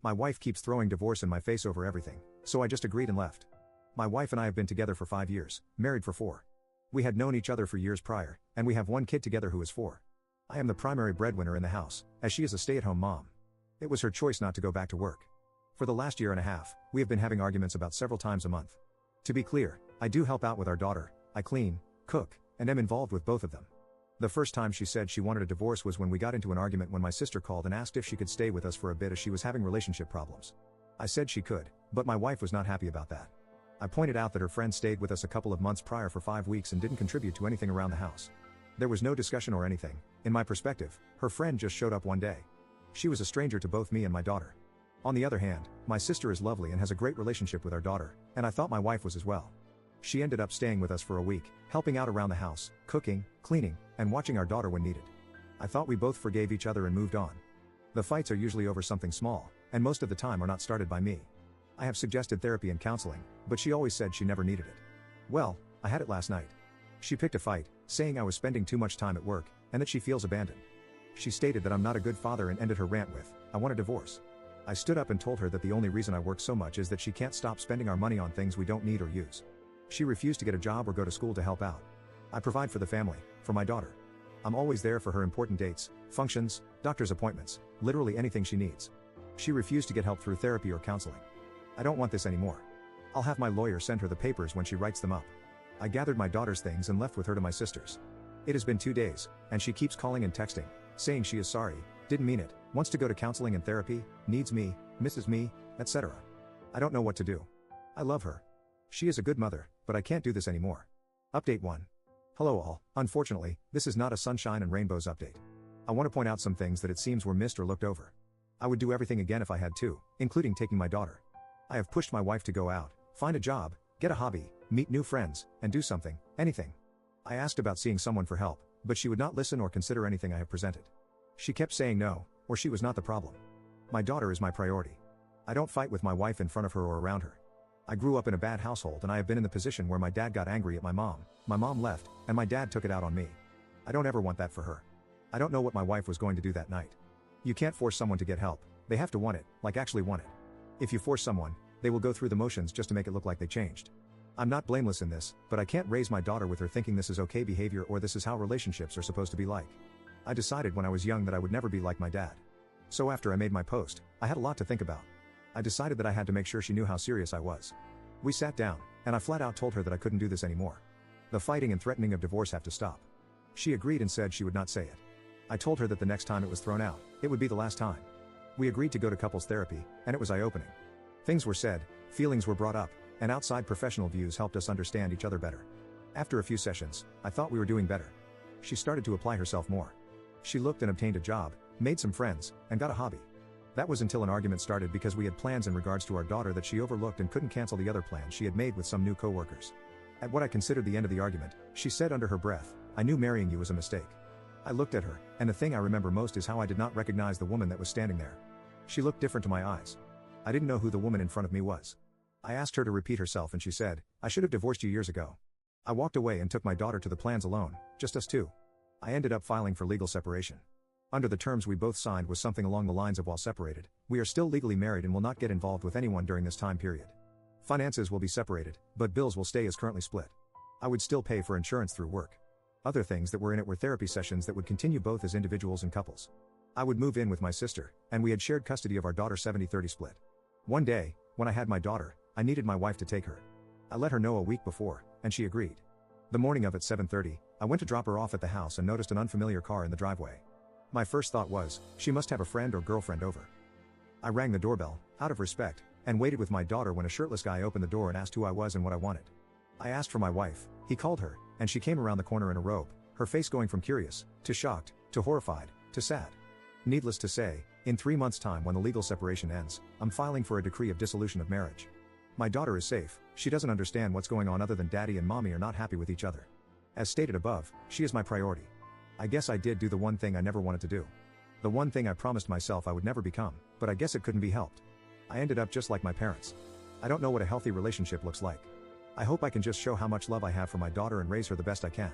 My wife keeps throwing divorce in my face over everything, so I just agreed and left. My wife and I have been together for 5 years, married for 4. We had known each other for years prior, and we have one kid together who is 4. I am the primary breadwinner in the house, as she is a stay-at-home mom. It was her choice not to go back to work. For the last year and a half, we have been having arguments about several times a month. To be clear, I do help out with our daughter, I clean, cook, and am involved with both of them. The first time she said she wanted a divorce was when we got into an argument when my sister called and asked if she could stay with us for a bit as she was having relationship problems. I said she could, but my wife was not happy about that. I pointed out that her friend stayed with us a couple of months prior for 5 weeks and didn't contribute to anything around the house. There was no discussion or anything. In my perspective, her friend just showed up one day. She was a stranger to both me and my daughter. On the other hand, my sister is lovely and has a great relationship with our daughter, and I thought my wife was as well. She ended up staying with us for a week, helping out around the house, cooking, cleaning, and watching our daughter when needed. I thought we both forgave each other and moved on. The fights are usually over something small, and most of the time are not started by me. I have suggested therapy and counseling, but she always said she never needed it. Well, I had it last night. She picked a fight, saying I was spending too much time at work, and that she feels abandoned. She stated that I'm not a good father and ended her rant with, "I want a divorce." I stood up and told her that the only reason I work so much is that she can't stop spending our money on things we don't need or use. She refused to get a job or go to school to help out. I provide for the family, for my daughter. I'm always there for her important dates, functions, doctor's appointments, literally anything she needs. She refused to get help through therapy or counseling. I don't want this anymore. I'll have my lawyer send her the papers when she writes them up. I gathered my daughter's things and left with her to my sister's. It has been 2 days, and she keeps calling and texting, saying she is sorry, didn't mean it, wants to go to counseling and therapy, needs me, misses me, etc. I don't know what to do. I love her. She is a good mother, but I can't do this anymore. Update 1. Hello all, unfortunately, this is not a sunshine and rainbows update. I want to point out some things that it seems were missed or looked over. I would do everything again if I had to, including taking my daughter. I have pushed my wife to go out, find a job, get a hobby, meet new friends, and do something, anything. I asked about seeing someone for help, but she would not listen or consider anything I have presented. She kept saying no, or she was not the problem. My daughter is my priority. I don't fight with my wife in front of her or around her. I grew up in a bad household and I have been in the position where my dad got angry at my mom left, and my dad took it out on me. I don't ever want that for her. I don't know what my wife was going to do that night. You can't force someone to get help, they have to want it, like actually want it. If you force someone, they will go through the motions just to make it look like they changed. I'm not blameless in this, but I can't raise my daughter with her thinking this is okay behavior or this is how relationships are supposed to be like. I decided when I was young that I would never be like my dad. So after I made my post, I had a lot to think about. I decided that I had to make sure she knew how serious I was. We sat down, and I flat out told her that I couldn't do this anymore. The fighting and threatening of divorce have to stop. She agreed and said she would not say it. I told her that the next time it was thrown out, it would be the last time. We agreed to go to couples therapy, and it was eye-opening. Things were said, feelings were brought up, and outside professional views helped us understand each other better. After a few sessions, I thought we were doing better. She started to apply herself more. She looked and obtained a job, made some friends, and got a hobby. That was until an argument started because we had plans in regards to our daughter that she overlooked and couldn't cancel the other plans she had made with some new co-workers. At what I considered the end of the argument, she said under her breath, "I knew marrying you was a mistake." I looked at her, and the thing I remember most is how I did not recognize the woman that was standing there. She looked different to my eyes. I didn't know who the woman in front of me was. I asked her to repeat herself and she said, "I should have divorced you years ago." I walked away and took my daughter to the plans alone, just us two. I ended up filing for legal separation. Under the terms we both signed was something along the lines of while separated, we are still legally married and will not get involved with anyone during this time period. Finances will be separated, but bills will stay as currently split. I would still pay for insurance through work. Other things that were in it were therapy sessions that would continue both as individuals and couples. I would move in with my sister, and we had shared custody of our daughter 70-30 split. One day, when I had my daughter, I needed my wife to take her. I let her know a week before, and she agreed. The morning of at 7:30, I went to drop her off at the house and noticed an unfamiliar car in the driveway. My first thought was, she must have a friend or girlfriend over. I rang the doorbell, out of respect, and waited with my daughter when a shirtless guy opened the door and asked who I was and what I wanted. I asked for my wife, he called her, and she came around the corner in a robe, her face going from curious, to shocked, to horrified, to sad. Needless to say, in 3 months' time when the legal separation ends, I'm filing for a decree of dissolution of marriage. My daughter is safe, she doesn't understand what's going on other than daddy and mommy are not happy with each other. As stated above, she is my priority. I guess I did do the one thing I never wanted to do. The one thing I promised myself I would never become, but I guess it couldn't be helped. I ended up just like my parents. I don't know what a healthy relationship looks like. I hope I can just show how much love I have for my daughter and raise her the best I can.